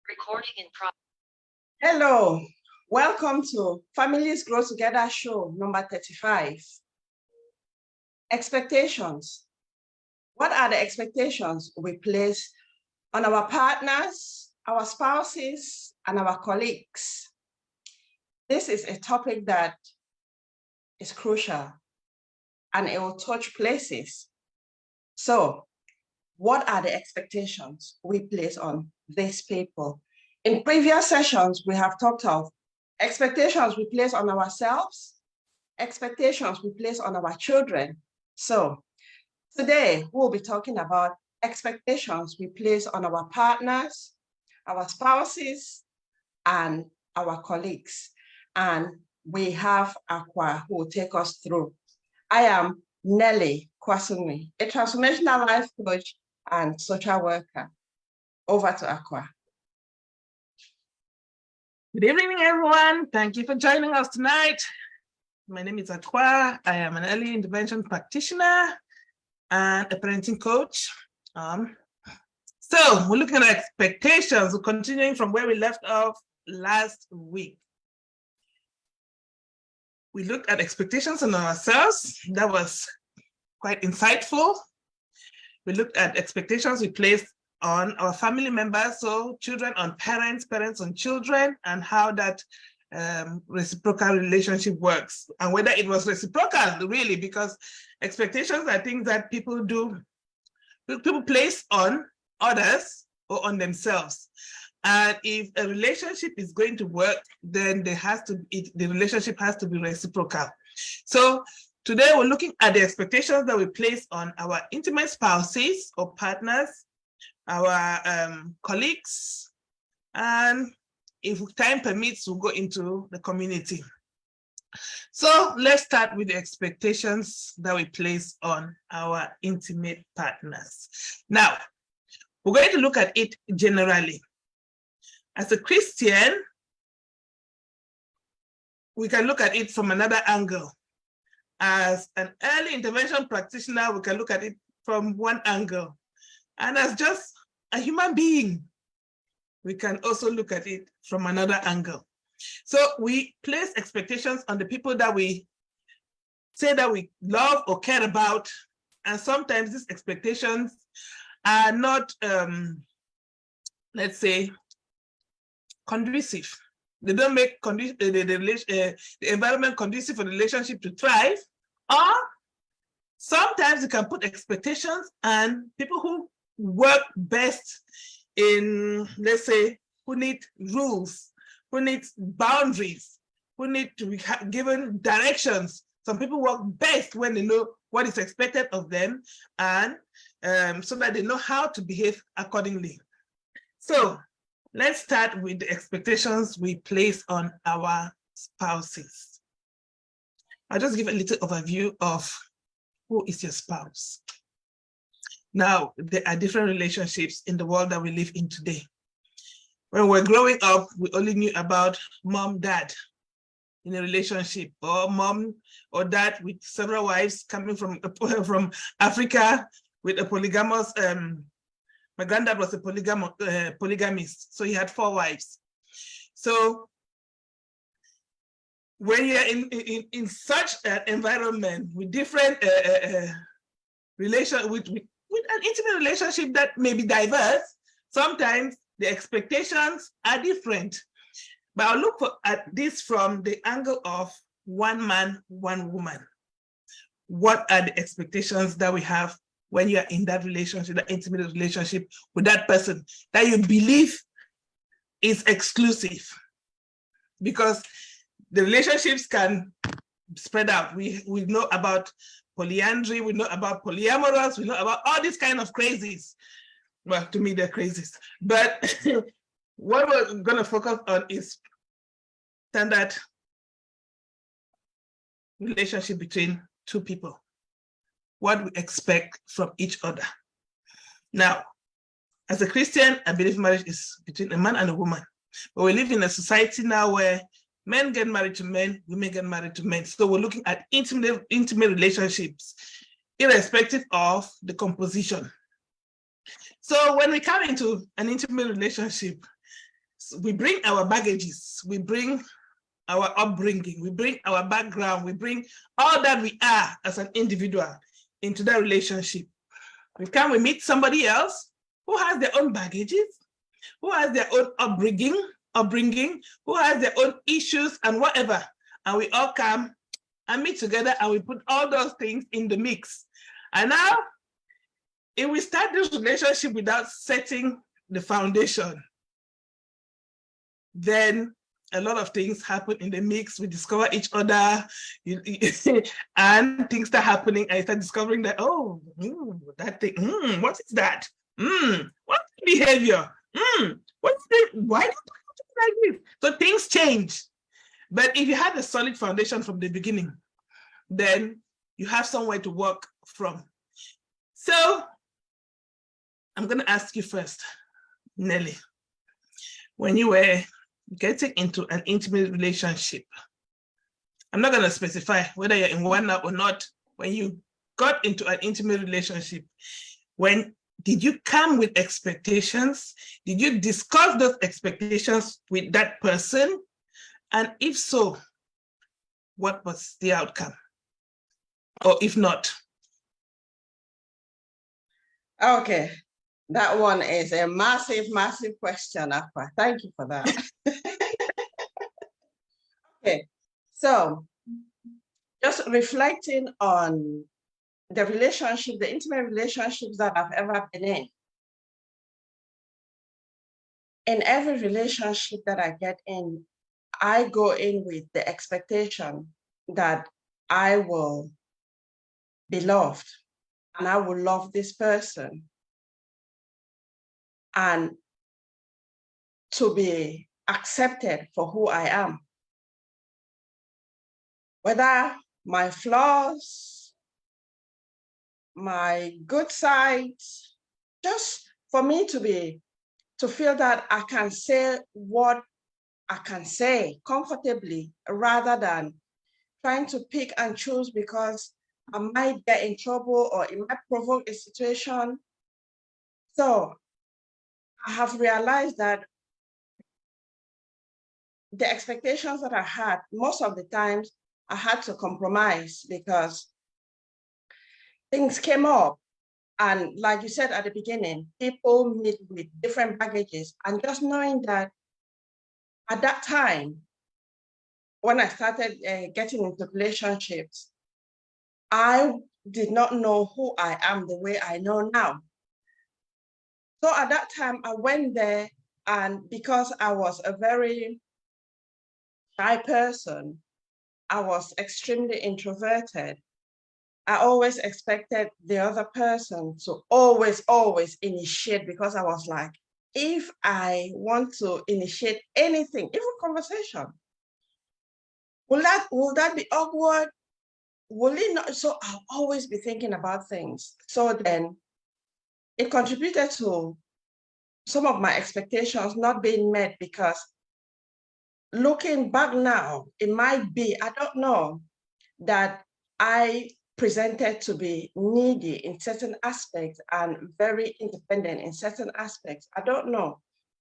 Recording in progress. Hello, welcome to Families Grow Together show number 35. Expectations. What are the expectations we place on our partners, our spouses, and our colleagues? This is a topic that is crucial and it will touch places. So, what are the expectations we place on these people? In previous sessions, we have talked of expectations we place on ourselves, expectations we place on our children. So today we'll be talking about expectations we place on our partners, our spouses, and our colleagues. And we have Aqua who will take us through. I am Nelly Kwasumi, a transformational life coach and social worker. Over to Aqua. Good evening, everyone. Thank you for joining us tonight. My name is Aqua. I am an early intervention practitioner and a parenting coach. So we're looking at expectations. We're continuing from where we left off last week. We looked at expectations on ourselves. That was quite insightful. We looked at expectations we placed on our family members, so children on parents, parents on children, and how that reciprocal relationship works, and whether it was reciprocal, really, because expectations are things that people place on others or on themselves. And if a relationship is going to work, then the relationship has to be reciprocal. So today we're looking at the expectations that we place on our intimate spouses or partners, our colleagues, and if time permits, we'll go into the community. So let's start with the expectations that we place on our intimate partners. Now, we're going to look at it generally. As a Christian, we can look at it from another angle. As an early intervention practitioner, we can look at it from one angle. And as just a human being, we can also look at it from another angle. So we place expectations on the people that we say that we love or care about. And sometimes these expectations are not, let's say, conducive. They don't make the environment conducive for the relationship to thrive. Or sometimes you can put expectations on people who work best in, let's say, who need rules, who need boundaries, who need to be given directions. Some people work best when they know what is expected of them, and so that they know how to behave accordingly. So let's start with the expectations we place on our spouses. I'll just give a little overview of who is your spouse. Now, there are different relationships in the world that we live in today. When we're growing up, we only knew about mom, dad in a relationship, or mom or dad with several wives coming from Africa with a polygamous, my granddad was a polygamist, so he had 4 wives. So when you're in such an environment with different with an intimate relationship that may be diverse, sometimes the expectations are different. But I'll look at this from the angle of one man, one woman. What are the expectations that we have when you are in that relationship, that intimate relationship with that person that you believe is exclusive? Because the relationships can spread out. We know about polyandry, we know about polyamorous, we know about all these kind of crazies. Well, to me, they're crazies. But what we're going to focus on is standard relationship between 2 people. What we expect from each other. Now, as a Christian, I believe marriage is between a man and a woman. But we live in a society now where men get married to men, women get married to men. So we're looking at intimate relationships, irrespective of the composition. So when we come into an intimate relationship, we bring our baggages, we bring our upbringing, we bring our background, we bring all that we are as an individual into that relationship. We meet somebody else who has their own baggages, who has their own upbringing, who has their own issues and whatever. And we all come and meet together and we put all those things in the mix. And now, if we start this relationship without setting the foundation, then a lot of things happen in the mix. We discover each other, and things start happening. I start discovering that, oh, that thing, what is that? What's the behavior? What's the, why do you do like this? So things change. But if you have a solid foundation from the beginning, then you have somewhere to work from. So I'm going to ask you first, Nelly, when you were getting into an intimate relationship, I'm not going to specify whether you're in one now or not, when you got into an intimate relationship, did you come with expectations? Did you discuss those expectations with that person? And if so, what was the outcome? Or if not? Okay, that one is a massive, massive question, Afua. Thank you for that. Okay, so just reflecting on the relationship, the intimate relationships that I've ever been in. In every relationship that I get in, I go in with the expectation that I will be loved and I will love this person and to be accepted for who I am. Whether my flaws, my good sides, just for me to feel that I can say what I can say comfortably rather than trying to pick and choose because I might get in trouble or it might provoke a situation. So I have realized that the expectations that I had, most of the times I had to compromise because things came up. And like you said at the beginning, people meet with different baggages. And just knowing that at that time, when I started getting into relationships, I did not know who I am the way I know now. So at that time, I went there, and because I was a very shy person, I was extremely introverted. I always expected the other person to always initiate because I was like, if I want to initiate anything, even conversation, will that be awkward? Will it not? So I'll always be thinking about things. So then it contributed to some of my expectations not being met because looking back now, it might be, I don't know, that I presented to be needy in certain aspects and very independent in certain aspects. I don't know,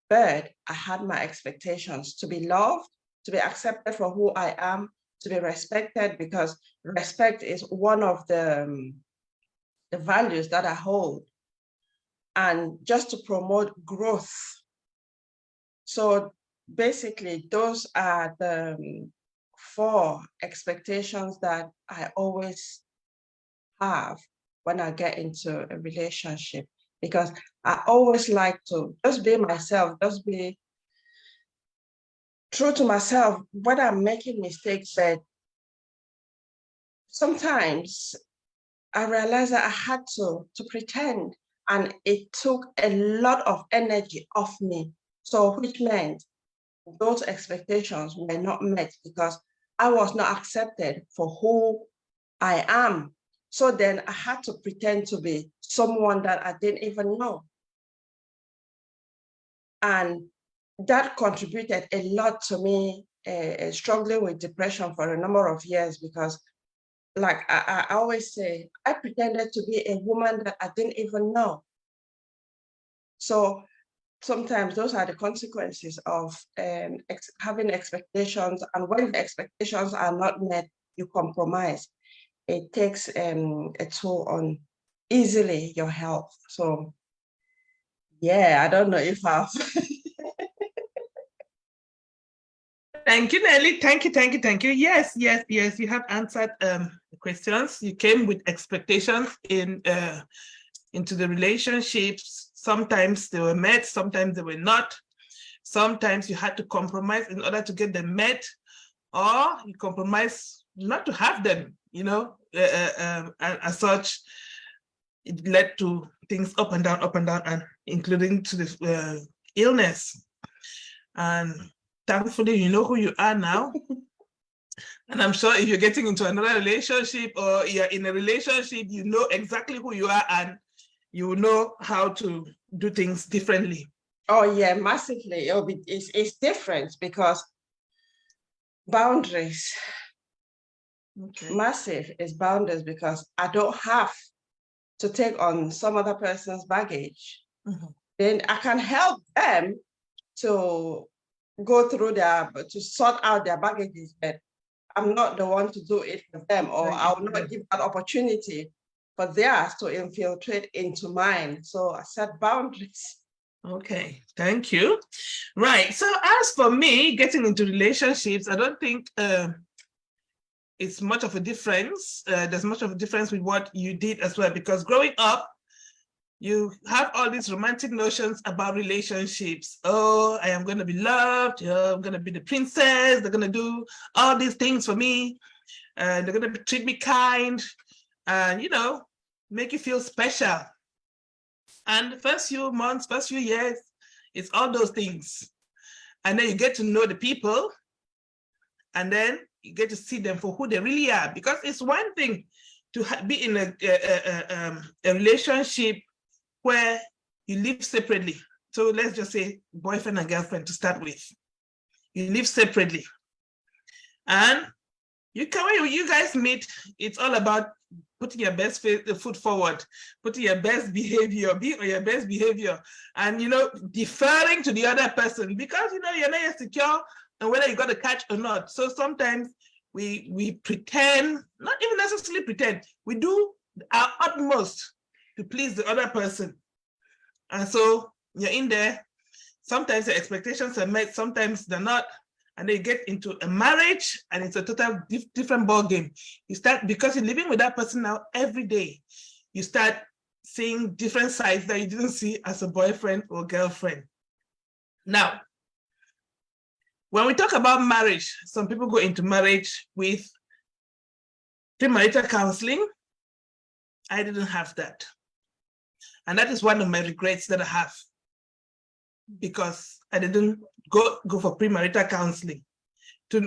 but I had my expectations to be loved, to be accepted for who I am, to be respected, because respect is one of the values that I hold, and just to promote growth. So basically, those are the 4 expectations that I always have when I get into a relationship, because I always like to just be myself, just be true to myself, whether I'm making mistakes. But sometimes I realized that I had to pretend, and it took a lot of energy off me. So which meant those expectations were not met because I was not accepted for who I am. So then I had to pretend to be someone that I didn't even know. And that contributed a lot to me struggling with depression for a number of years because, like I always say, I pretended to be a woman that I didn't even know. So sometimes those are the consequences of having expectations, and when the expectations are not met, you compromise. It takes a toll on easily your health. So yeah, I don't know if I've Thank you, Nelly. Thank you, thank you, thank you. Yes, yes, yes. You have answered the questions. You came with expectations into the relationships. Sometimes they were met, sometimes they were not. Sometimes you had to compromise in order to get them met, or you compromise not to have them, you know, and as such, it led to things up and down, and including to the illness. And thankfully, you know who you are now. And I'm sure if you're getting into another relationship or you're in a relationship, you know exactly who you are and you know how to do things differently. Oh yeah, massively. It's different because boundaries. Okay. Massive is boundaries because I don't have to take on some other person's baggage. Then I can help them to go through to sort out their baggages, but I'm not the one to do it for them, or I will not give that opportunity for theirs to infiltrate into mine. So I set boundaries. Okay, thank you. Right, so as for me, getting into relationships, I don't think it's much of a difference. There's much of a difference with what you did as well, because growing up, you have all these romantic notions about relationships. Oh, I am going to be loved. I'm going to be the princess. They're going to do all these things for me. And they're going to treat me kind and, you know, make you feel special. And the first few months, first few years, it's all those things. And then you get to know the people, and then you get to see them for who they really are. Because it's one thing to be in a relationship where you live separately. So let's just say boyfriend and girlfriend to start with. You live separately. And when you guys meet, it's all about putting your best foot forward, putting your best behavior, being on your best behavior, and, you know, deferring to the other person because, you know, you're not secure and whether you got a catch or not. So sometimes we pretend, not even necessarily pretend, we do our utmost to please the other person. And so you're in there, sometimes the expectations are met, sometimes they're not, and then you get into a marriage and it's a total different ball game. You start, because you're living with that person now every day, you start seeing different sides that you didn't see as a boyfriend or girlfriend. Now, when we talk about marriage, some people go into marriage with premarital counseling. I didn't have that. And that is one of my regrets that I have, because I didn't go for premarital counseling.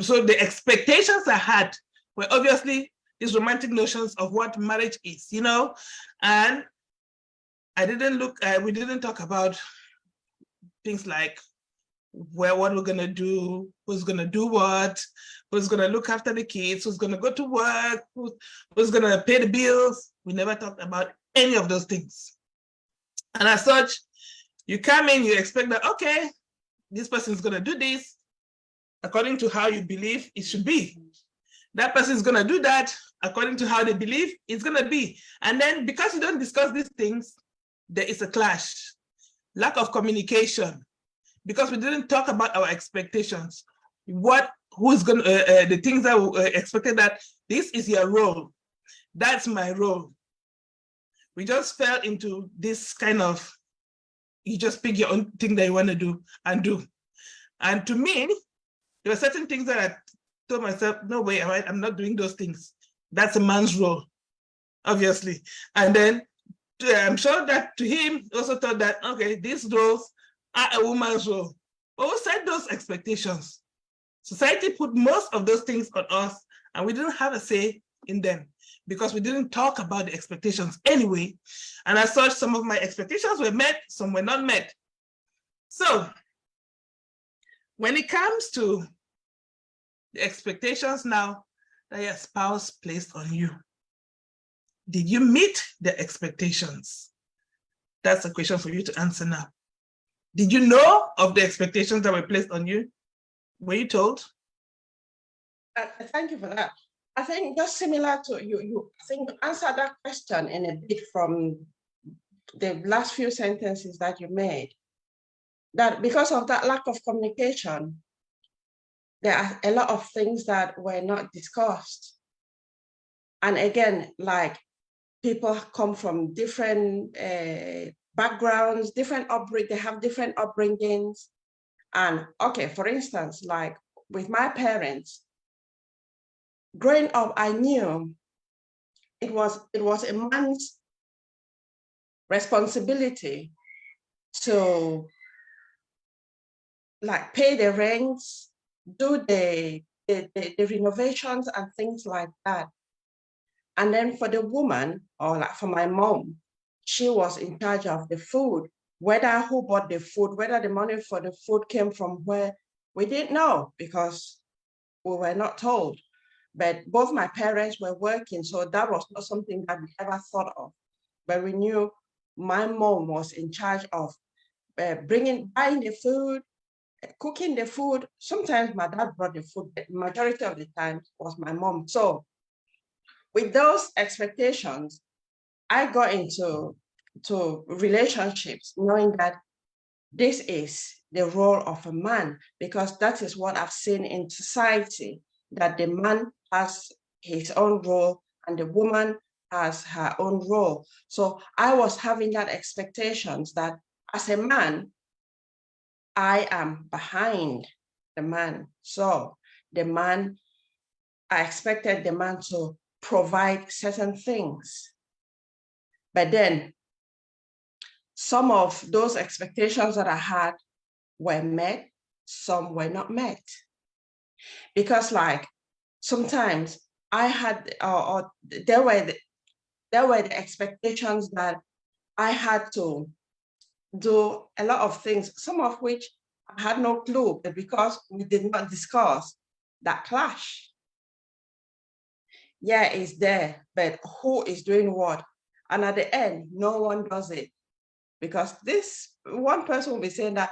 So the expectations I had were obviously these romantic notions of what marriage is, you know, and I didn't we didn't talk about things like what we're gonna do, who's gonna do what, who's gonna look after the kids, who's gonna go to work, who's gonna pay the bills. We never talked about any of those things. And as such, you come in, you expect that, okay, this person is gonna do this according to how you believe it should be. That person is gonna do that according to how they believe it's gonna be. And then because you don't discuss these things, there is a clash, lack of communication, because we didn't talk about our expectations. Who's gonna, the things that we expected, that this is your role, that's my role. We just fell into this kind of, you just pick your own thing that you want to do. And to me, there were certain things that I told myself, no way, I'm not doing those things. That's a man's role, obviously. And then I'm sure that to him also thought that, okay, these roles are a woman's role. But who set those expectations? Society put most of those things on us, and we didn't have a say in them because we didn't talk about the expectations anyway. And as such, some of my expectations were met, some were not met. So when it comes to the expectations now that your spouse placed on you, did you meet the expectations? That's a question for you to answer now. Did you know of the expectations that were placed on you? Were you told? Thank you for that. I think just similar to you I think you answered that question in a bit from the last few sentences that you made. That because of that lack of communication, there are a lot of things that were not discussed. And again, like people come from different backgrounds, different upbringing, they have different upbringings. And okay, for instance, like with my parents, growing up, I knew it was a man's responsibility to like pay the rents, do the renovations and things like that. And then for the woman, or like for my mom, she was in charge of the food, whether who bought the food, whether the money for the food came from where, we didn't know because we were not told. But both my parents were working, so that was not something that we ever thought of. But we knew my mom was in charge of buying the food, cooking the food. Sometimes my dad brought the food, but majority of the time was my mom. So with those expectations, I got into relationships knowing that this is the role of a man, because that is what I've seen in society, that the man has his own role and the woman has her own role. So I was having that expectations that as a man, I am behind the man. So the man, I expected the man to provide certain things. But then some of those expectations that I had were met, some were not met. Because like sometimes I had, or there were the expectations that I had to do a lot of things, some of which I had no clue, but because we did not discuss, that clash. Yeah, it's there, but who is doing what? And at the end, no one does it. Because this one person will be saying that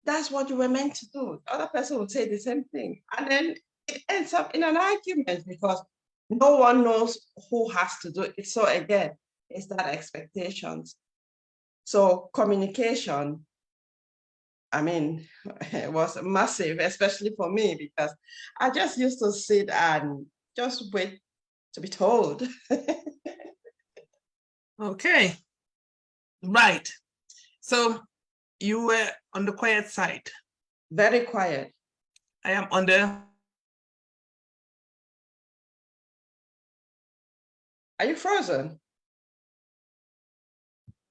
that's what you were meant to do. The other person will say the same thing. And then it ends up in an argument because no one knows who has to do it. So again, it's that expectations. So communication, I mean, it was massive, especially for me, because I just used to sit and just wait to be told. Okay, right. So you were on the quiet side. Very quiet. I am on the... Are you frozen?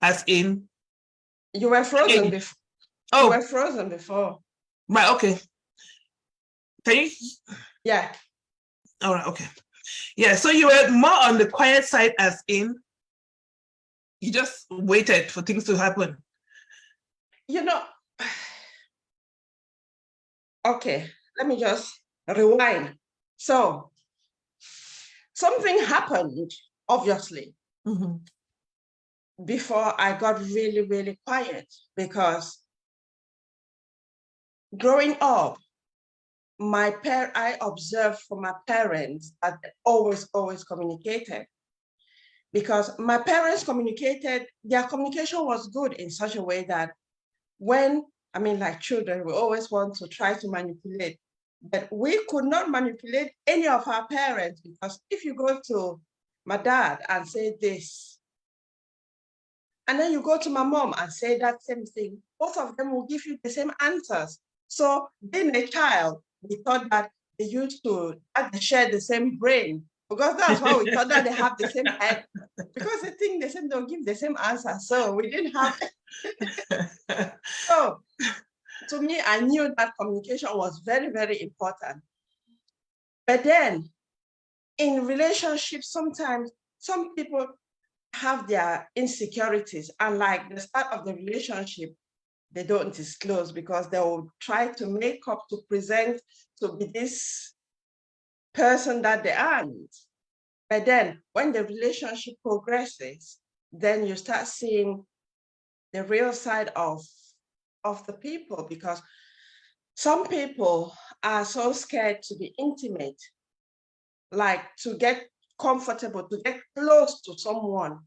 As in? You were frozen before. Oh. You were frozen before. Right, okay. Can you? Yeah. All right, okay. Yeah, so you were more on the quiet side, as in you just waited for things to happen. You know, okay, let me just rewind. So something happened, obviously, before I got really, really quiet, because growing up, I observed from my parents that they always communicated, because my parents communicated, their communication was good in such a way that when, I mean, like children, we always want to try to manipulate, but we could not manipulate any of our parents, because if you go to my dad and say this, and then you go to my mom and say that same thing, both of them will give you the same answers. So being a child, we thought that they used to share the same brain, because that's why we thought that they have the same head, because they think the same, they'll give the same answer. So we didn't have. So to me, I knew that communication was very, very important. But then in relationships, sometimes some people have their insecurities, and like the start of the relationship, they don't disclose because they will try to make up to present to be this person that they aren't. But then when the relationship progresses, then you start seeing the real side of of the people, because some people are so scared to be intimate, like to get comfortable, to get close to someone.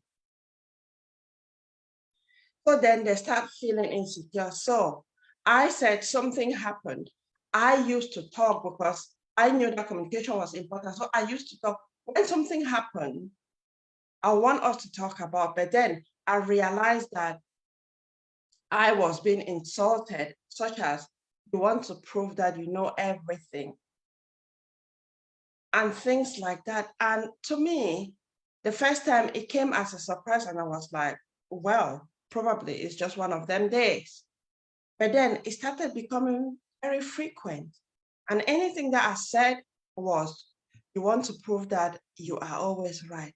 So then they start feeling insecure. So I said something happened. I used to talk because I knew that communication was important. So I used to talk. When something happened, I want us to talk about, but then I realized that I was being insulted, such as you want to prove that you know everything and things like that. And to me, the first time it came as a surprise, and I was like, well, probably it's just one of them days. But then it started becoming very frequent. And anything that I said was, you want to prove that you are always right.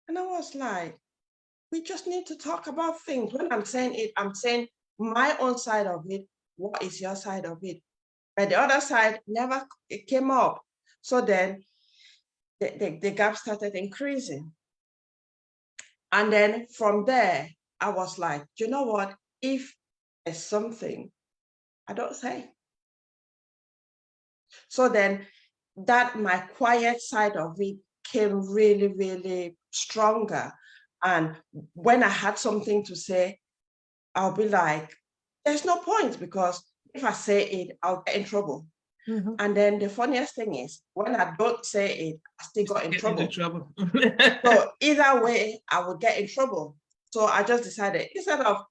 And I was like, we just need to talk about things. When I'm saying it, I'm saying my own side of it. What is your side of it? But the other side never it came up. So then the gap started increasing. And then from there, I was like, you know what? If there's something, I don't say. So then that my quiet side of it came really, really stronger. And when I had something to say, I'll be like, there's no point, because if I say it, I'll get in trouble. Mhm. And then the funniest thing is, when I don't say it, I still got in Get trouble. into trouble. So either way, I would get in trouble. So I just decided, instead of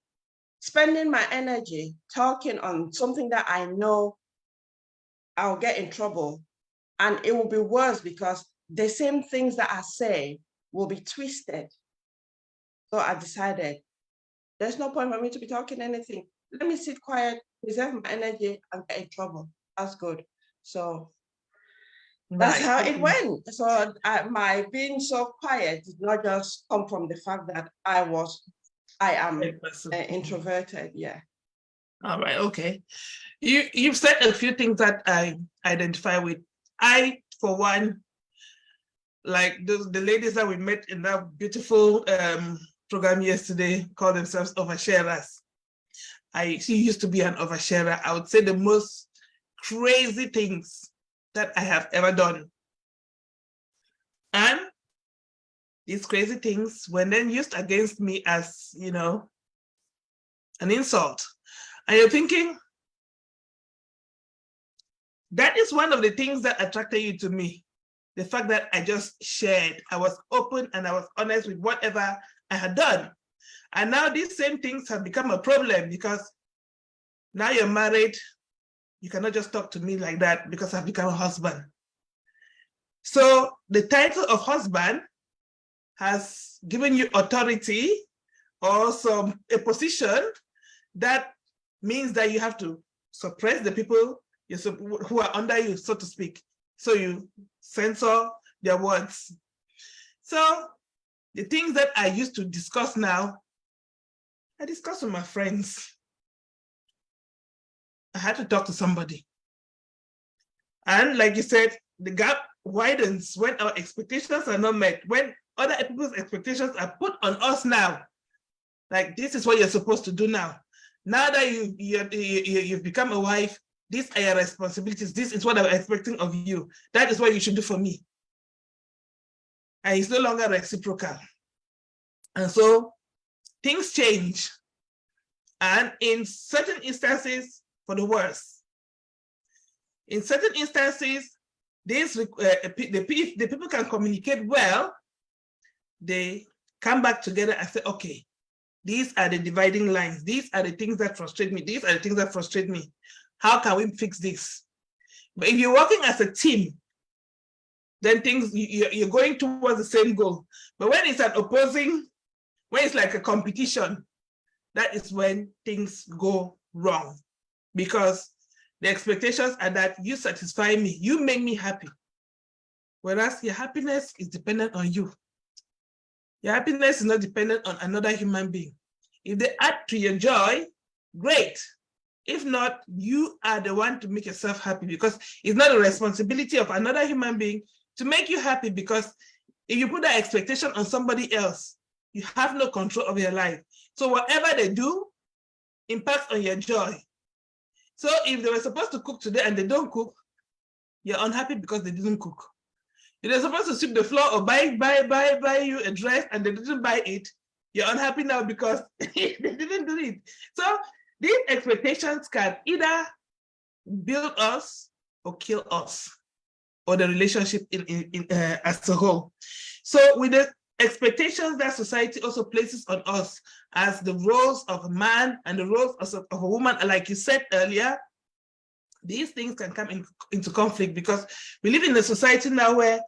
spending my energy talking on something that I know I'll get in trouble, and it will be worse because the same things that I say will be twisted. So I decided, there's no point for me to be talking anything. Let me sit quiet, preserve my energy, and get in trouble. That's good. So that's Right. how it went. So my being so quiet did not just come from the fact that I am introverted. Yeah. All right. Okay. You've said a few things that I identify with. I, for one, like the ladies that we met in that beautiful program yesterday, call themselves oversharers. She used to be an oversharer. I would say the most crazy things that I have ever done. And these crazy things were then used against me as, you know, an insult. And you're thinking, that is one of the things that attracted you to me. The fact that I just shared, I was open and I was honest with whatever I had done. And now these same things have become a problem, because now you're married, you cannot just talk to me like that because I've become a husband. So the title of husband has given you authority or a position that means that you have to suppress the people who are under you, so to speak. So you censor their words. So the things that I used to discuss now, I discuss with my friends. I had to talk to somebody. And like you said, the gap widens when our expectations are not met, when other people's expectations are put on us now. Like, this is what you're supposed to do now. Now that you've become a wife, these are your responsibilities. This is what I'm expecting of you. That is what you should do for me. And it's no longer reciprocal. And so things change. And in certain instances, for the worse. In certain instances, the people can communicate well. They come back together and say, okay, these are the dividing lines. These are the things that frustrate me. These are the things that frustrate me. How can we fix this? But if you're working as a team, then you're going towards the same goal. But when it's when it's like a competition, that is when things go wrong, because the expectations are that you satisfy me, you make me happy. Whereas your happiness is dependent on you. Your happiness is not dependent on another human being. If they add to your joy, great. If not, you are the one to make yourself happy, because it's not a responsibility of another human being to make you happy, because if you put that expectation on somebody else, you have no control of your life. So whatever they do, impacts on your joy. So if they were supposed to cook today and they don't cook, you're unhappy because they didn't cook. If they're supposed to sweep the floor or buy you a dress and they didn't buy it, you're unhappy now because they didn't do it. So these expectations can either build us or kill us, or the relationship as a whole. So with the expectations that society also places on us as the roles of a man and the roles of a woman, like you said earlier, these things can come into conflict because we live in a society now where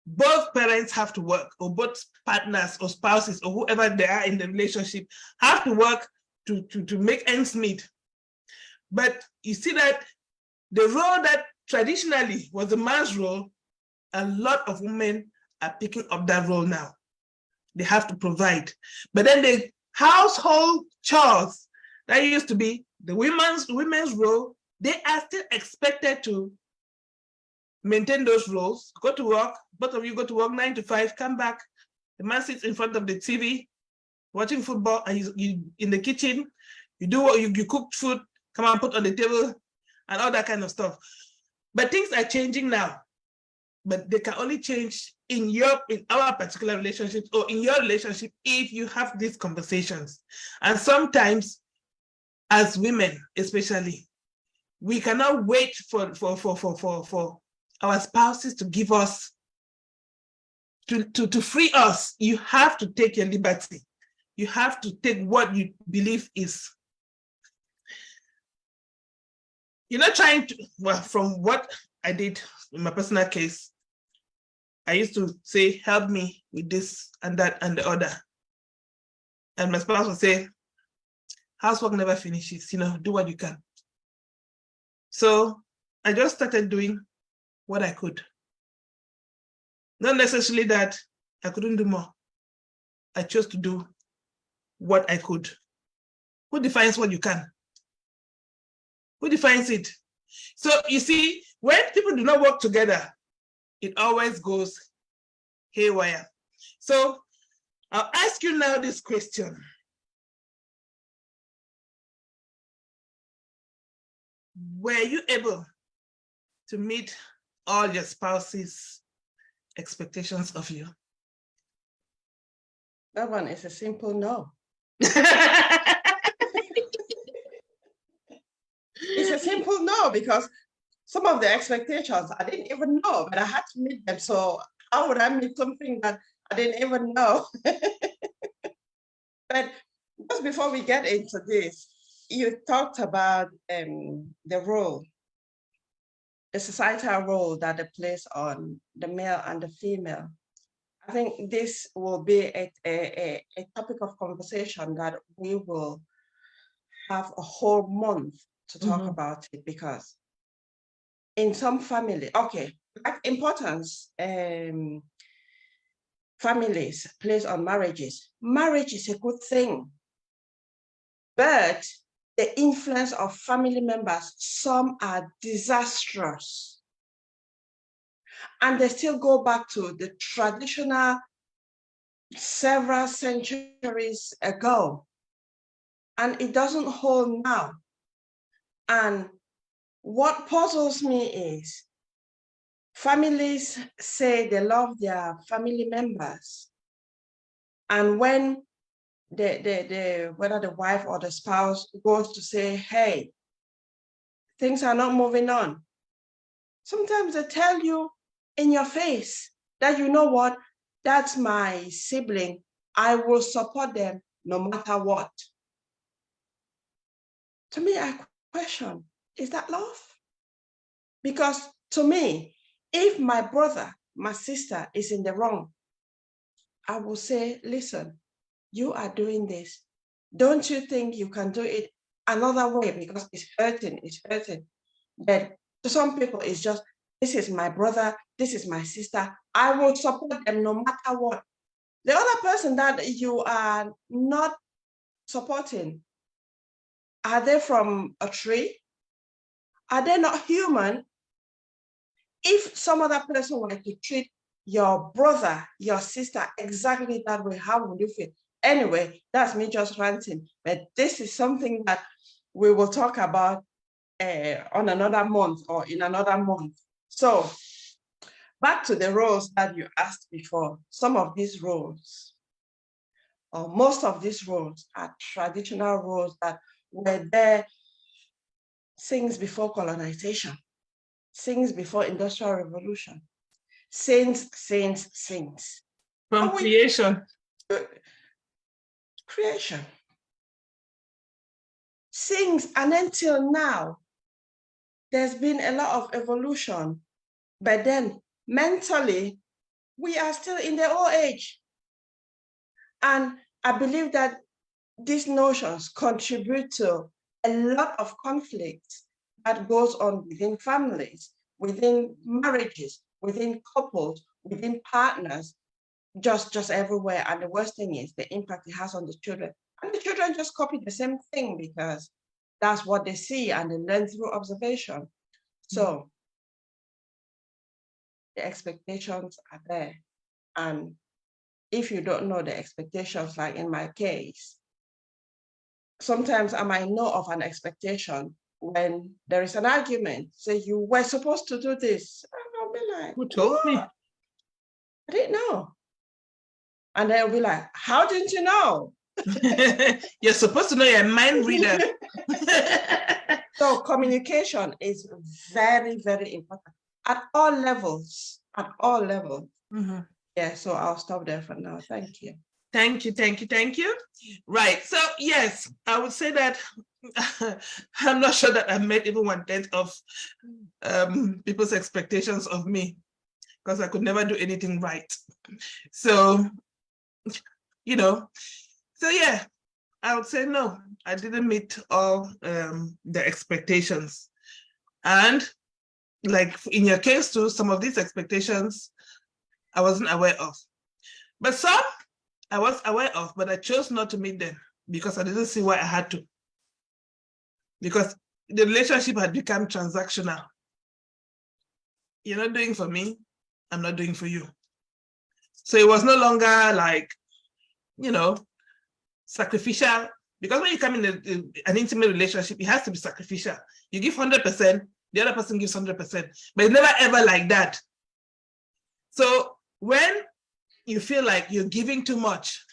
both parents have to work, or both partners or spouses or whoever they are in the relationship have to work to make ends meet. But you see that the role that traditionally was the man's role, a lot of women are picking up that role now. They have to provide. But then the household chores that used to be the women's role, they are still expected to maintain those roles, go to work, both of you go to work 9 to 5, come back, the man sits in front of the TV, watching football, and you in the kitchen, you do what you cook food, come and put on the table, and all that kind of stuff. But things are changing now, but they can only change in our particular relationships or in your relationship if you have these conversations. And sometimes, as women especially, we cannot wait for our spouses to give us, to free us. You have to take your liberty. You have to take what you believe is. You're not trying to, well, from what I did in my personal case, I used to say, help me with this and that and the other. And my spouse would say, housework never finishes, do what you can. So I just started doing what I could. Not necessarily that I couldn't do more. I chose to do what I could. Who defines what you can? Who defines it? So you see, when people do not work together, it always goes haywire. So I'll ask you now this question. Were you able to meet all your spouse's expectations of you? That one is a simple no. It's a simple no, because some of the expectations I didn't even know, but I had to meet them. So how would I meet something that I didn't even know? But just before we get into this, you talked about the role, the societal role that they place on the male and the female. I think this will be a topic of conversation that we will have a whole month to talk about it, because in some family, okay, like importance families place on marriages. Marriage is a good thing, but the influence of family members, some are disastrous. And they still go back to the traditional several centuries ago. And it doesn't hold now. And what puzzles me is families say they love their family members. And when whether the wife or the spouse goes to say, hey, things are not moving on, sometimes they tell you in your face that, you know what, that's my sibling, I will support them no matter what. To me, I question, is that love? Because to me, if my brother, my sister is in the wrong, I will say, listen, you are doing this. Don't you think you can do it another way, because it's hurting, But to some people, it's just, this is my brother, this is my sister, I will support them no matter what. The other person that you are not supporting, are they from a tree? Are they not human? If some other person were to treat your brother, your sister exactly that way, how would you feel? Anyway, that's me just ranting. But this is something that we will talk about on another month or in another month. So back to the roles that you asked before. Some of these roles, or most of these roles, are traditional roles that were there since before colonization, since before industrial revolution, since. From creation. Creation. Since and until now, there's been a lot of evolution, but then mentally, we are still in the old age. And I believe that these notions contribute to a lot of conflict that goes on within families, within marriages, within couples, within partners, just everywhere. And the worst thing is the impact it has on the children. And the children just copy the same thing because that's what they see and they learn through observation. So the expectations are there. And if you don't know the expectations, like in my case, sometimes I might know of an expectation when there is an argument. Say, you were supposed to do this. And I'll be like, who told me? I didn't know. And they'll be like, how didn't you know? You're supposed to know, you're a mind reader. So communication is very, very important at all levels, Mm-hmm. Yeah, so I'll stop there for now. Thank you. Thank you. Right, so yes, I would say that I'm not sure that I met even 1/10 of people's expectations of me, because I could never do anything right. So, so yeah, I would say no, I didn't meet all the expectations. And like in your case too, some of these expectations I wasn't aware of. But some I was aware of, but I chose not to meet them because I didn't see why I had to. Because the relationship had become transactional. You're not doing for me, I'm not doing for you. So it was no longer like, sacrificial. Because when you come in an intimate relationship, it has to be sacrificial. You give 100%, the other person gives 100%, but it's never ever like that. So when you feel like you're giving too much,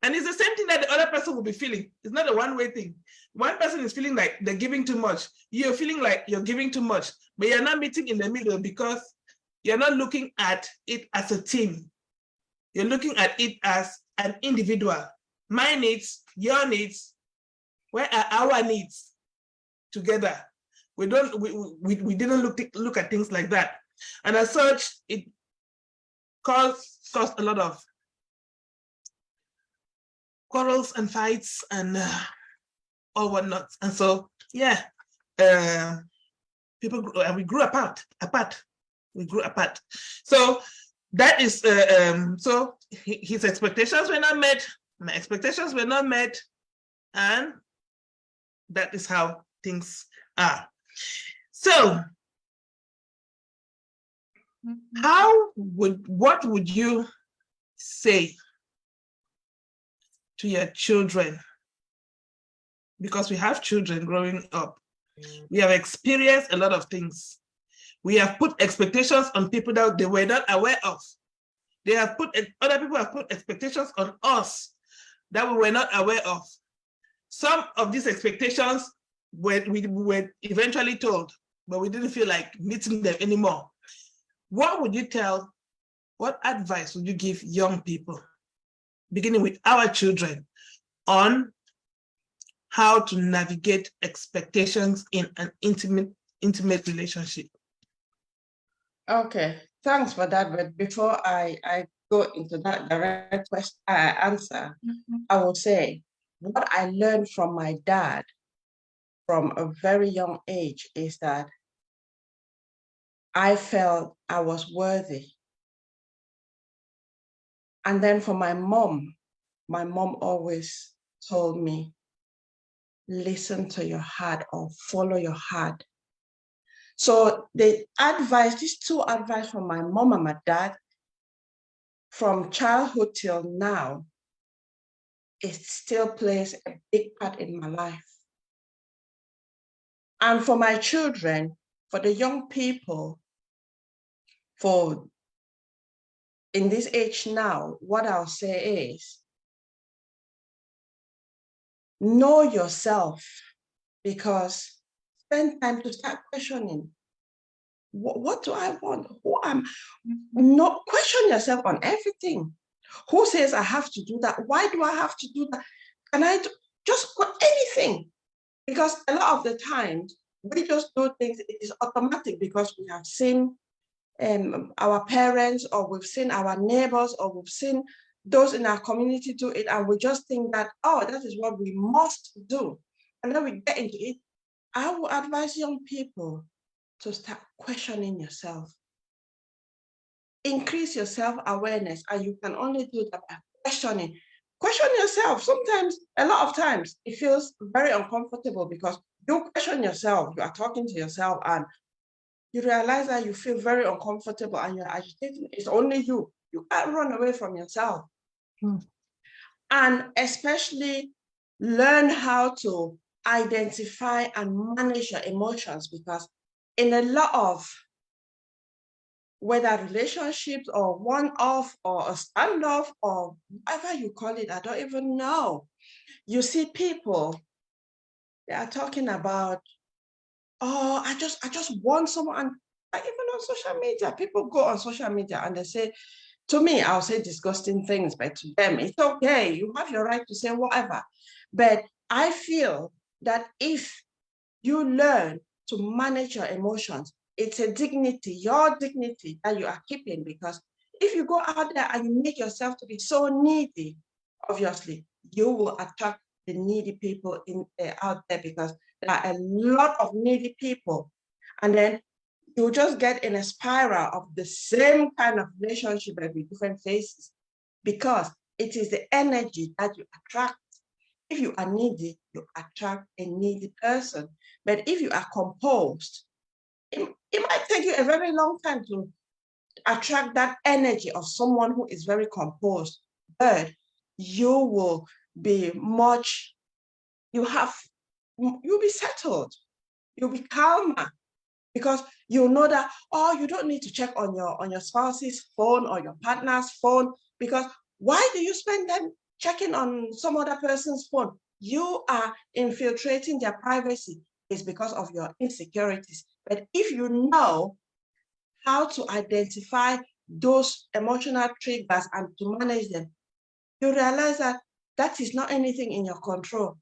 and it's the same thing that the other person will be feeling. It's not a one-way thing. One person is feeling like they're giving too much. You're feeling like you're giving too much, but you're not meeting in the middle because you're not looking at it as a team. You're looking at it as an individual. My needs, your needs, where are our needs together? We didn't look at things like that. And as such, it caused a lot of quarrels and fights and all whatnot. And so, yeah, we grew apart. We grew apart. So that is, so his expectations were not met, my expectations were not met, and that is how things are. So, what would you say to your children? Because we have children growing up. We have experienced a lot of things. We have put expectations on people that they were not aware of. Other people have put expectations on us that we were not aware of. Some of these expectations we were eventually told, but we didn't feel like meeting them anymore. What advice would you give young people, beginning with our children, on how to navigate expectations in an intimate relationship? Okay, thanks for that. But before I go into that direct answer, I will say what I learned from my dad from a very young age is that I felt I was worthy. And then for my mom always told me, listen to your heart or follow your heart. So these two advice from my mom and my dad, from childhood till now, it still plays a big part in my life. And for my children, for the young people, in this age now, what I'll say is, know yourself, because spend time to start questioning. What do I want? Who am I? Not question yourself on everything. Who says I have to do that? Why do I have to do that? Can I just anything? Because a lot of the times we just do things, it is automatic because we have seen our parents, or we've seen our neighbors, or we've seen those in our community do it, and we just think that, oh, that is what we must do. And then we get into it. I would advise young people to start questioning yourself. Increase your self-awareness, and you can only do that by questioning. Question yourself. Sometimes, a lot of times, it feels very uncomfortable because you question yourself, you are talking to yourself, and you realize that you feel very uncomfortable and you're agitated. It's only you. You can't run away from yourself. And especially learn how to identify and manage your emotions, because in a lot of, whether relationships or one-off or a standoff or whatever you call it, I don't even know. You see people, they are talking about, oh, I just want someone. Even on social media, people go on social media and they say, to me, I'll say disgusting things, but to them, it's okay. You have your right to say whatever. But I feel that if you learn to manage your emotions, it's a dignity, your dignity that you are keeping, because if you go out there and you make yourself to be so needy, obviously, you will attract the needy people out there, because there are a lot of needy people. And then you just get in a spiral of the same kind of relationship but with different faces, because it is the energy that you attract. If you are needy, you attract a needy person. But if you are composed, it might take you a very long time to attract that energy of someone who is very composed, but you will be much, you'll be settled, you'll be calmer, because you know that, oh, you don't need to check on your spouse's phone or your partner's phone, because why do you spend time checking on some other person's phone? You are infiltrating their privacy. It's because of your insecurities. But if you know how to identify those emotional triggers and to manage them, you realize that that is not anything in your control.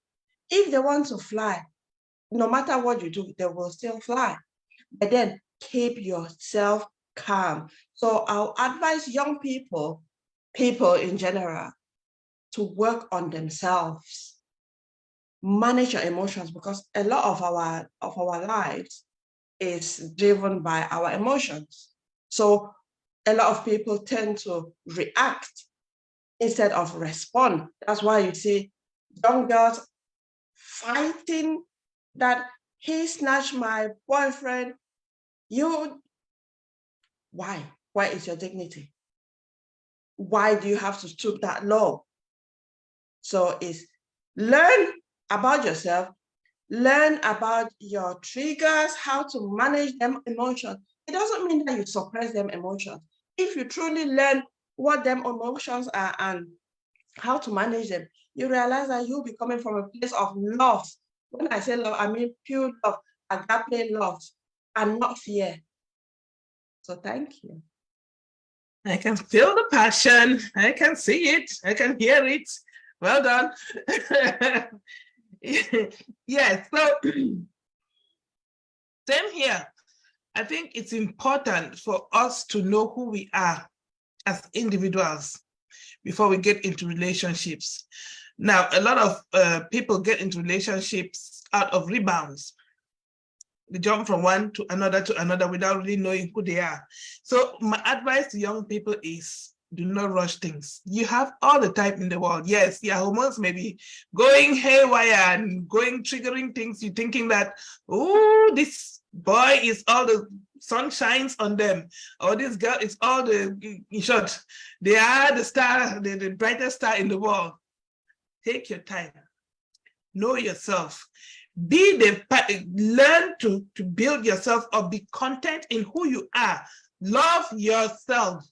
If they want to fly, no matter what you do, they will still fly. But then keep yourself calm. So I'll advise young people in general, to work on themselves, manage your emotions, because a lot of our lives is driven by our emotions. So a lot of people tend to react instead of respond. That's why you see young girls fighting that he snatched my boyfriend. Why? Why is your dignity? Why do you have to stoop that low? So it's learn about yourself, learn about your triggers, how to manage them emotions. It doesn't mean that you suppress them emotions. If you truly learn what them emotions are and how to manage them, you realize that you'll be coming from a place of love. When I say love, I mean pure love, agape love, and not fear. So thank you. I can feel the passion. I can see it. I can hear it. Well done. Yes, so same here. I think it's important for us to know who we are as individuals before we get into relationships. Now, a lot of people get into relationships out of rebounds. They jump from one to another without really knowing who they are. So my advice to young people is, do not rush things. You have all the time in the world. Yes, your hormones may be going haywire and triggering things. You're thinking that, oh, this boy is all the sun shines on them, or this girl is all the, in short, they are the star, the brightest star in the world. Take your time. know yourself. Learn to build yourself up, be content in who you are. Love yourself.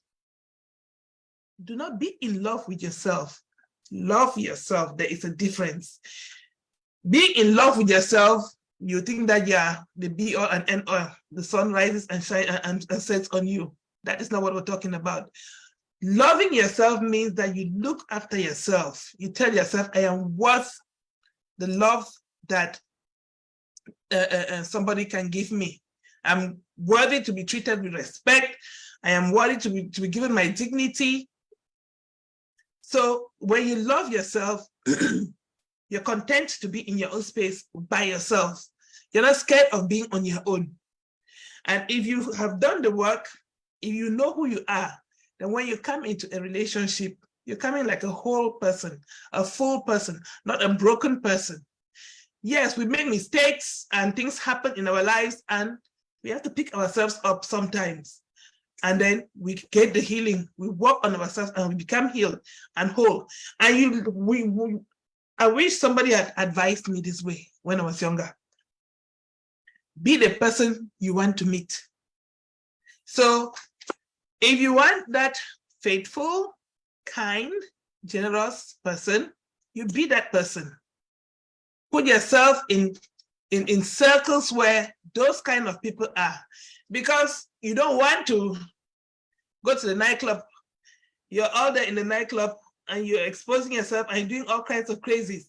Do not be in love with yourself. Love yourself. There is a difference. Being in love with yourself, you think that you're the be all and end all. The sun rises and shines and sets on you. That is not what we're talking about. Loving yourself means that you look after yourself. You tell yourself, I am worth the love that somebody can give me. I'm worthy to be treated with respect. I am worthy to be given my dignity. So when you love yourself, you're content to be in your own space by yourself. You're not scared of being on your own. And if you have done the work, if you know who you are, then when you come into a relationship, you're coming like a whole person, a full person, not a broken person. Yes, we make mistakes and things happen in our lives, and we have to pick ourselves up sometimes. And then we get the healing. We work on ourselves and we become healed and whole. And I wish somebody had advised me this way when I was younger. Be the person you want to meet. So if you want that faithful, kind, generous person, you be that person. Put yourself in circles where those kind of people are, because you don't want to go to the nightclub. You're all there in the nightclub and you're exposing yourself and doing all kinds of crazies,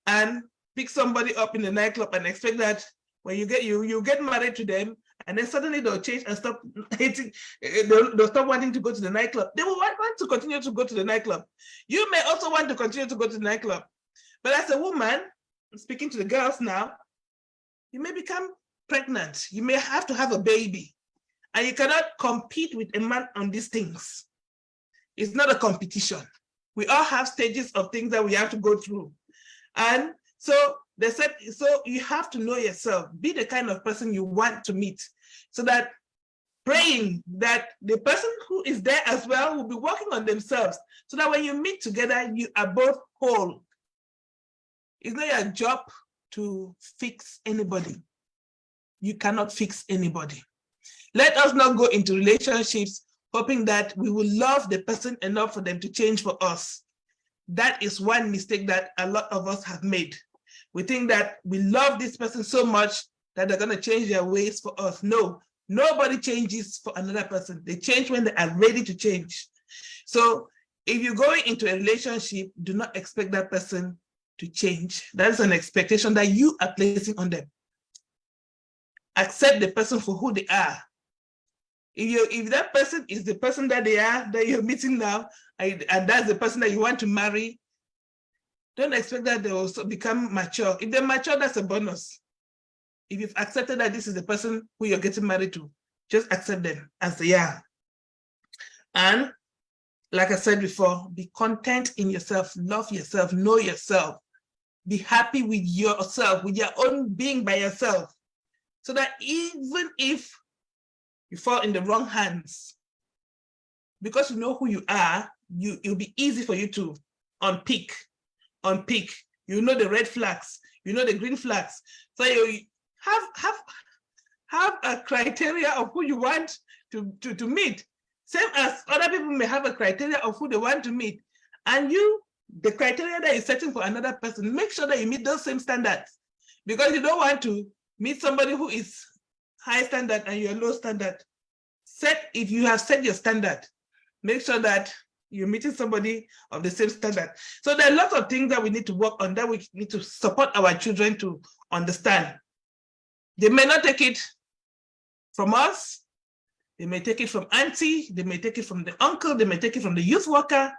and pick somebody up in the nightclub and expect that when you get married to them, and then suddenly they'll change and stop hating, they'll stop wanting to go to the nightclub. They will want to continue to go to the nightclub. You may also want to continue to go to the nightclub. But as a woman, speaking to the girls now, you may become pregnant. You may have to have a baby. And you cannot compete with a man on these things. It's not a competition. We all have stages of things that we have to go through. And so they said, so you have to know yourself, be the kind of person you want to meet, so that praying that the person who is there as well will be working on themselves, so that when you meet together, you are both whole. It's not your job to fix anybody. You cannot fix anybody. Let us not go into relationships hoping that we will love the person enough for them to change for us. That is one mistake that a lot of us have made. We think that we love this person so much that they're going to change their ways for us. No, nobody changes for another person. They change when they are ready to change. So if you're going into a relationship, do not expect that person to change. That is an expectation that you are placing on them. Accept the person for who they are. If that person is the person that they are, that you're meeting now, and that's the person that you want to marry, don't expect that they will become mature. If they're mature, that's a bonus. If you've accepted that this is the person who you're getting married to, just accept them as they are. And like I said before, be content in yourself, love yourself, know yourself. Be happy with yourself, with your own being by yourself, so that even if you fall in the wrong hands, because you know who you are, it'll be easy for you to unpick. You know the red flags, you know the green flags. So you have a criteria of who you want to meet. Same as other people may have a criteria of who they want to meet. And the criteria that you're setting for another person, make sure that you meet those same standards. Because you don't want to meet somebody who is high standard and you're low standard. If you have set your standard, make sure that you're meeting somebody of the same standard. So there are lots of things that we need to work on, that we need to support our children to understand. They may not take it from us. They may take it from auntie. They may take it from the uncle. They may take it from the youth worker.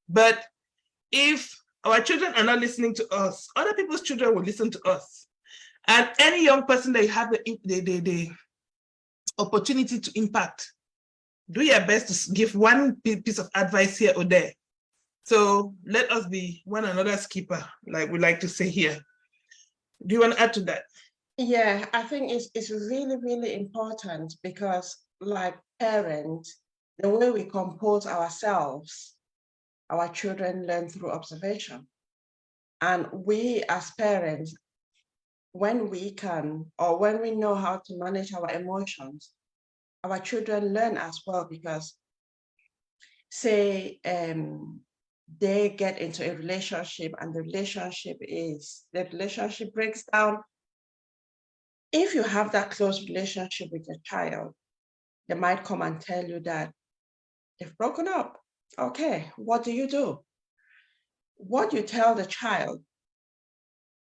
But if our children are not listening to us, other people's children will listen to us. And any young person that you have the opportunity to impact, do your best to give one piece of advice here or there. So let us be one another's keeper, like we like to say here. Do you want to add to that? Yeah, I think it's really, really important, because like parents, the way we compose ourselves, our children learn through observation. And we as parents, when we can, or when we know how to manage our emotions, our children learn as well, because say they get into a relationship and the relationship breaks down. If you have that close relationship with your child, they might come and tell you that they've broken up. Okay, what do? What you tell the child,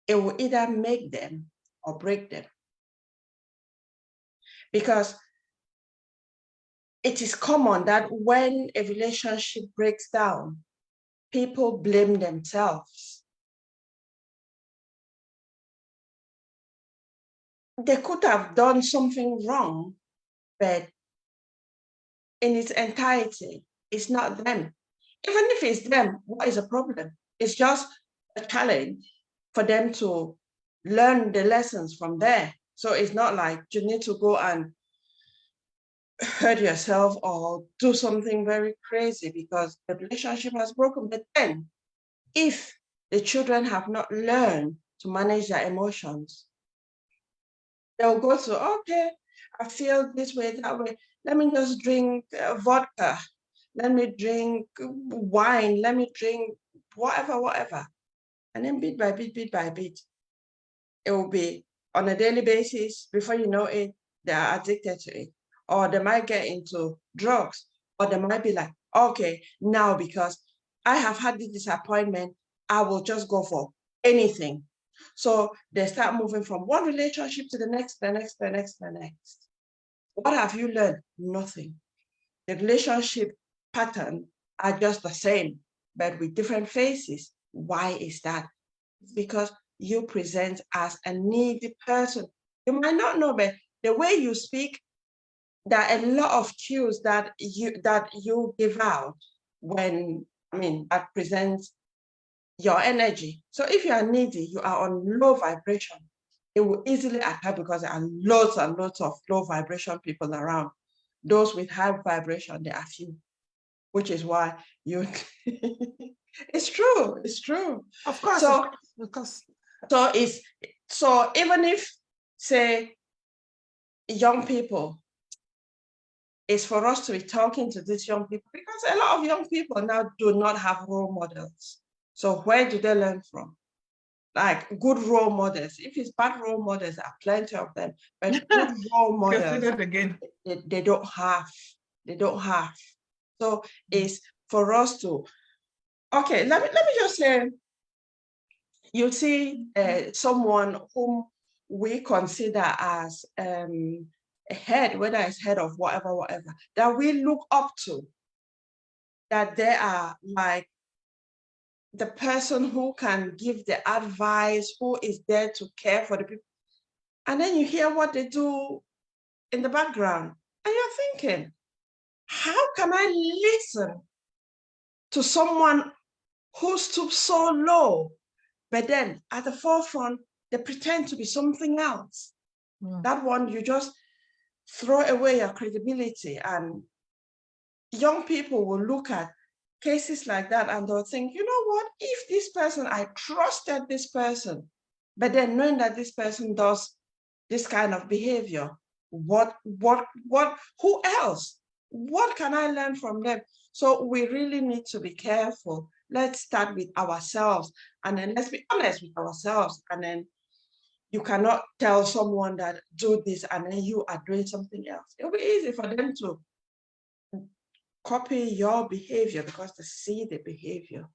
it will either make them or break them. Because it is common that when a relationship breaks down, people blame themselves. They could have done something wrong, but in its entirety, it's not them. Even if it's them, what is the problem? It's just a challenge for them to learn the lessons from there. So it's not like you need to go and hurt yourself or do something very crazy because the relationship has broken. But then, if the children have not learned to manage their emotions, they'll go to, okay, I feel this way, that way. Let me just drink vodka. Let me drink wine. Let me drink whatever. And then bit by bit, it will be on a daily basis. Before you know it, they are addicted to it. Or they might get into drugs. Or they might be like, okay, now because I have had this disappointment, I will just go for anything. So they start moving from one relationship to the next. What have you learned? Nothing. The relationship pattern are just the same, but with different faces. Why is that? Because you present as a needy person. You might not know, but the way you speak, there are a lot of cues that you give out when, that presents your energy. So if you are needy, you are on low vibration. It will easily attack because there are lots and lots of low vibration people around. Those with high vibration, they are few, which is why you. It's true. Of course, so of course. So even if, say, young people, it's for us to be talking to these young people, because a lot of young people now do not have role models. So where do they learn from? Like good role models. If it's bad role models, there are plenty of them, but good role models, again. They don't have. So it's for us to, okay, let me just say, you see someone whom we consider as a head, whether it's head of whatever, that we look up to, that they are like the person who can give the advice, who is there to care for the people. And then you hear what they do in the background, and you're thinking, how can I listen to someone who stoops so low, but then at the forefront, they pretend to be something else? That one, you just throw away your credibility, and young people will look at cases like that and they'll think, you know what, if this person, I trusted this person, but then knowing that this person does this kind of behavior, who else? What can I learn from them? So we really need to be careful. Let's start with ourselves, and then let's be honest with ourselves. And then you cannot tell someone that do this and then you are doing something else. It'll be easy for them to copy your behavior because they see the behavior.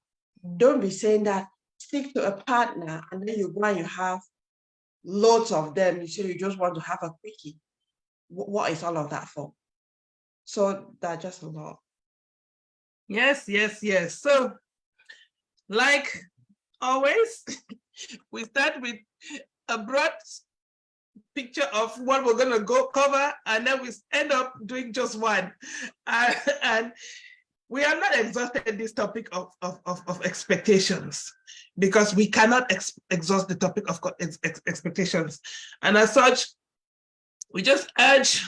Don't be saying that, stick to a partner, and then you go and you have loads of them. You say you just want to have a quickie. What is all of that for? So that's just a lot. Yes. So, like always, we start with a broad picture of what we're going to go cover, and then we end up doing just one. And we are not exhausted this topic of expectations, because we cannot exhaust the topic of expectations. And as such, we just urge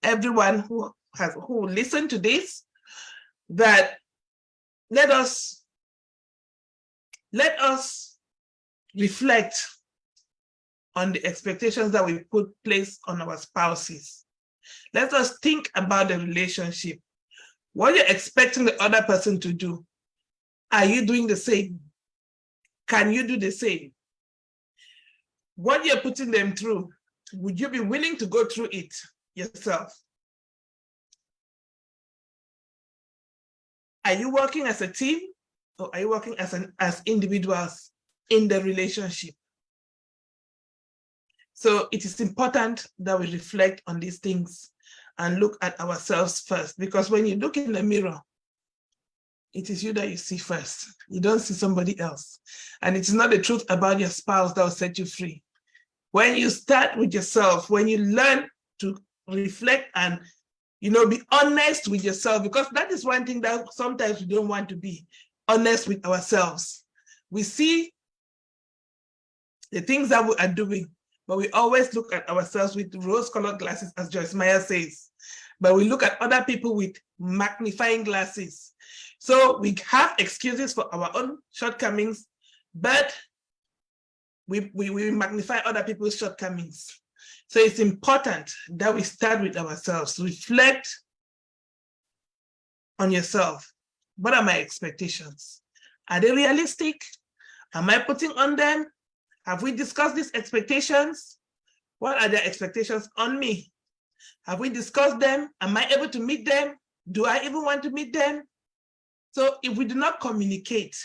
everyone who listened to this that let us reflect on the expectations that we place on our spouses. Let us think about the relationship. What you're expecting the other person to do, are you doing the same? Can you do the same? What you're putting them through, would you be willing to go through it yourself? Are you working as a team, or are you working as individuals in the relationship? So it is important that we reflect on these things and look at ourselves first, because when you look in the mirror, it is you that you see first. You don't see somebody else. And it's not the truth about your spouse that will set you free. When you start with yourself, when you learn to reflect and be honest with yourself, because that is one thing that sometimes we don't want to be honest with ourselves. We see the things that we are doing, but we always look at ourselves with rose-colored glasses, as Joyce Meyer says. But we look at other people with magnifying glasses. So we have excuses for our own shortcomings, but we magnify other people's shortcomings. So it's important that we start with ourselves. Reflect on yourself. What are my expectations? Are they realistic? Am I putting on them? Have we discussed these expectations? What are their expectations on me? Have we discussed them? Am I able to meet them? Do I even want to meet them? So if we do not communicate,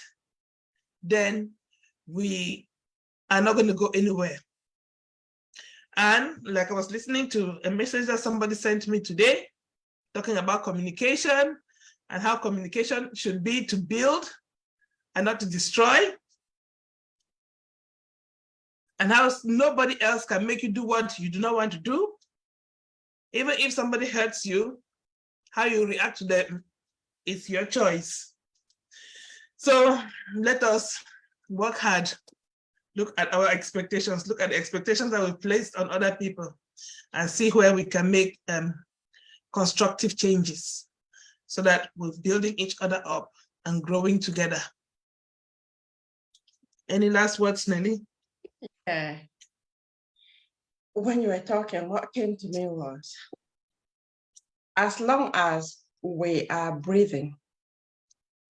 then we are not going to go anywhere. And like I was listening to a message that somebody sent me today, talking about communication and how communication should be to build and not to destroy, and how nobody else can make you do what you do not want to do. Even if somebody hurts you, how you react to them is your choice. So let us work hard, look at our expectations, look at the expectations that we placed on other people, and see where we can make constructive changes so that we're building each other up and growing together. Any last words, Nelly? Yeah. When you were talking, what came to me was, as long as we are breathing,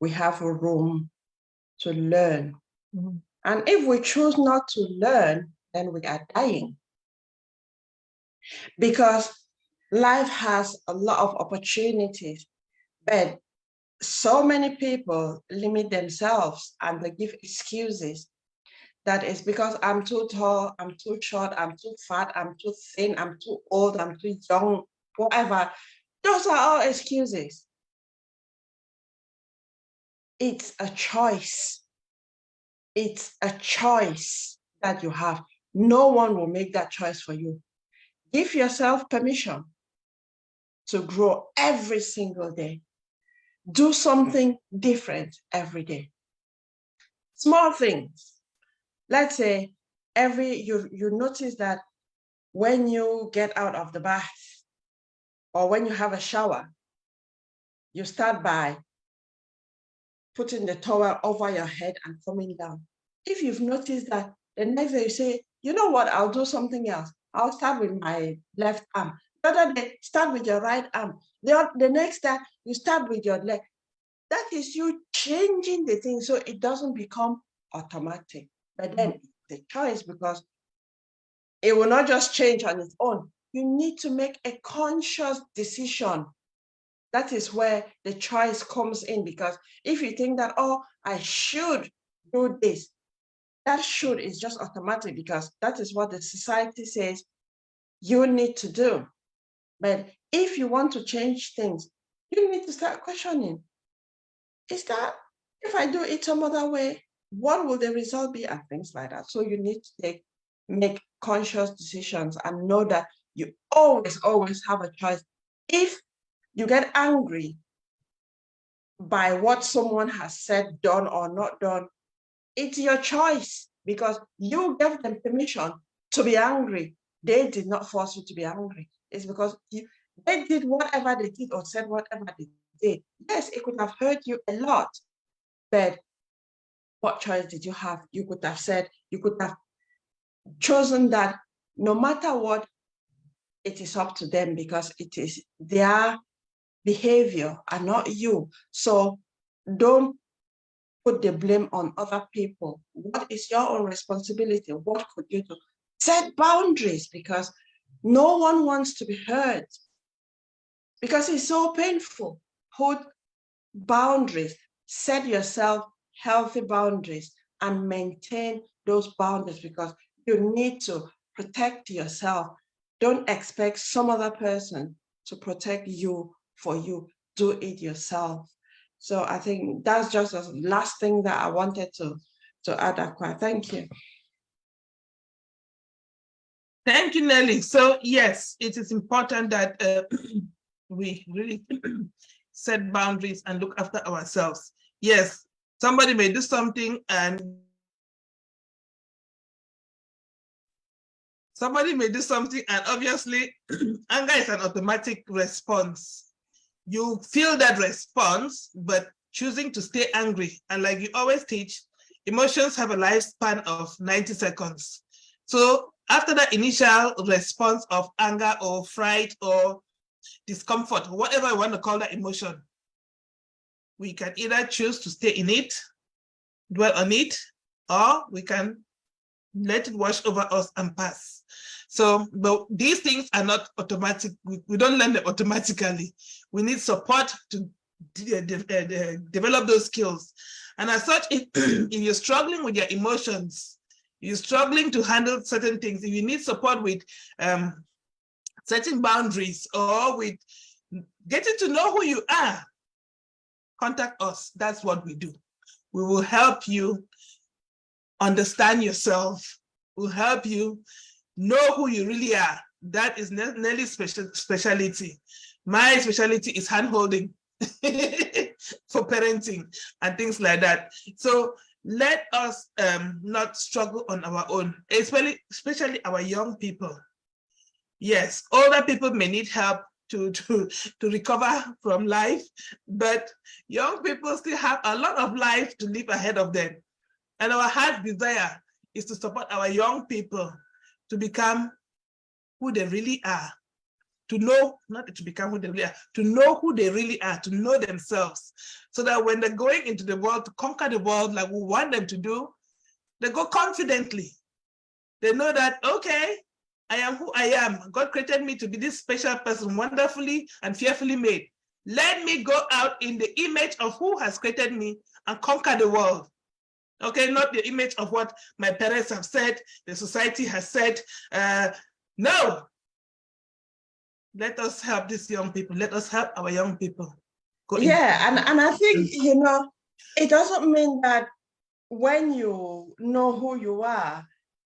we have a room to learn. Mm-hmm. And if we choose not to learn, then we are dying. Because life has a lot of opportunities, but so many people limit themselves and they give excuses. That is because I'm too tall, I'm too short, I'm too fat, I'm too thin, I'm too old, I'm too young, whatever. Those are all excuses. It's a choice. It's a choice that you have. No one will make that choice for you. Give yourself permission to grow every single day. Do something different every day. Small things. Let's say you notice that when you get out of the bath or when you have a shower, you start by putting the towel over your head and coming down. If you've noticed that, the next day you say, you know what, I'll do something else. I'll start with my left arm. The other day, start with your right arm. The next time, you start with your leg. That is you changing the thing so it doesn't become automatic. But then it's a choice, because it will not just change on its own. You need to make a conscious decision. That is where the choice comes in, because if you think that, oh, I should do this, that should is just automatic, because that is what the society says you need to do. But if you want to change things, you need to start questioning. Is that, if I do it some other way, what will the result be, and things like that. So you need to make conscious decisions and know that you always have a choice. If you get angry by what someone has said, done, or not done, it's your choice, because you gave them permission to be angry. They did not force you to be angry. It's because they did whatever they did or said whatever they did. Yes, it could have hurt you a lot, but what choice did you have? You could have said, you could have chosen that no matter what, it is up to them because it is their behavior and not you. So don't put the blame on other people. What is your own responsibility? What could you do? Set boundaries because no one wants to be hurt because it's so painful. Put boundaries, set yourself healthy boundaries and maintain those boundaries because you need to protect yourself. Don't expect some other person to protect you for you. Do it yourself. So I think that's just the last thing that I wanted to add, Akwa. Thank you. Thank you, Nelly. So yes, it is important that we really set boundaries and look after ourselves. Yes, somebody may do something and obviously anger is an automatic response. You feel that response, but choosing to stay angry. And like you always teach, emotions have a lifespan of 90 seconds. So after that initial response of anger or fright or discomfort, whatever you want to call that emotion, we can either choose to stay in it, dwell on it, or we can let it wash over us and pass. So, but these things are not automatic. We don't learn them automatically. We need support to develop those skills. And as such, if you're struggling with your emotions, you're struggling to handle certain things, if you need support with setting boundaries or with getting to know who you are, contact us. That's what we do. We will help you understand yourself. We'll help you know who you really are. That is Nelly's specialty. My specialty is hand-holding for parenting and things like that. So let us not struggle on our own, especially our young people. Yes, older people may need help to recover from life, but young people still have a lot of life to live ahead of them. And our heart desire is to support our young people to become who they really are, to know, not to become who they really are, to know who they really are, to know themselves, so that when they're going into the world to conquer the world like we want them to do, they go confidently. They know that, okay, I am who I am. God created me to be this special person, wonderfully and fearfully made. Let me go out in the image of who has created me and conquer the world. Okay, not the image of what my parents have said, the society has said. No. Let us help these young people. Let us help our young people. Yeah, and I think, you know, it doesn't mean that when you know who you are,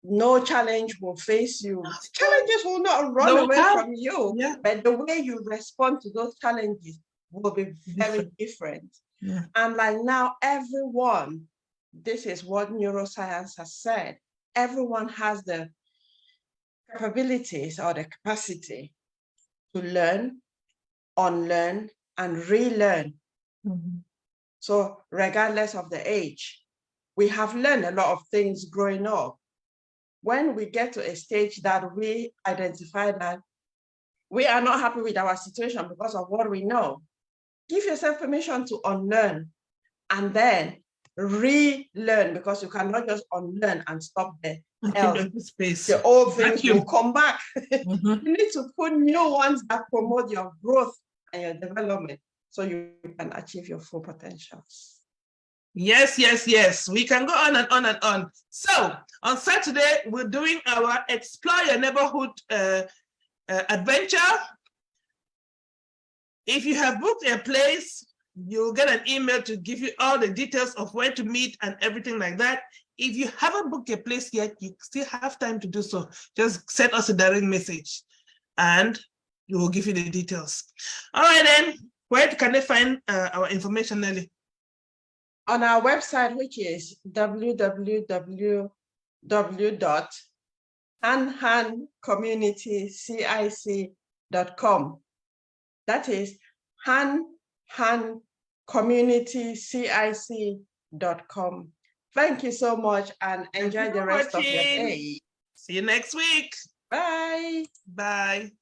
no challenge will face you. Challenges will not run away from you, but the way you respond to those challenges will be very different. Yeah. And like now, everyone, this is what neuroscience has said, everyone has the capabilities or the capacity to learn, unlearn, and relearn. Mm-hmm. So regardless of the age, we have learned a lot of things growing up. When we get to a stage that we identify that we are not happy with our situation because of what we know, give yourself permission to unlearn and then relearn, because you cannot just unlearn and stop there. The old things will come back. Mm-hmm. You need to put new ones that promote your growth and your development so you can achieve your full potentials. Yes, yes, yes. We can go on and on and on. So on Saturday, we're doing our Explore Your Neighborhood adventure. If you have booked a place, you'll get an email to give you all the details of where to meet and everything like that. If you haven't booked a place yet, you still have time to do so. Just send us a direct message and we will give you the details. All right then, where can they find our information, Nelly? On our website, which is www.hanhandcommunitycic.com. That is hanhandcommunitycic.com. Thank you so much and enjoy the rest of your day. See you next week. Bye. Bye.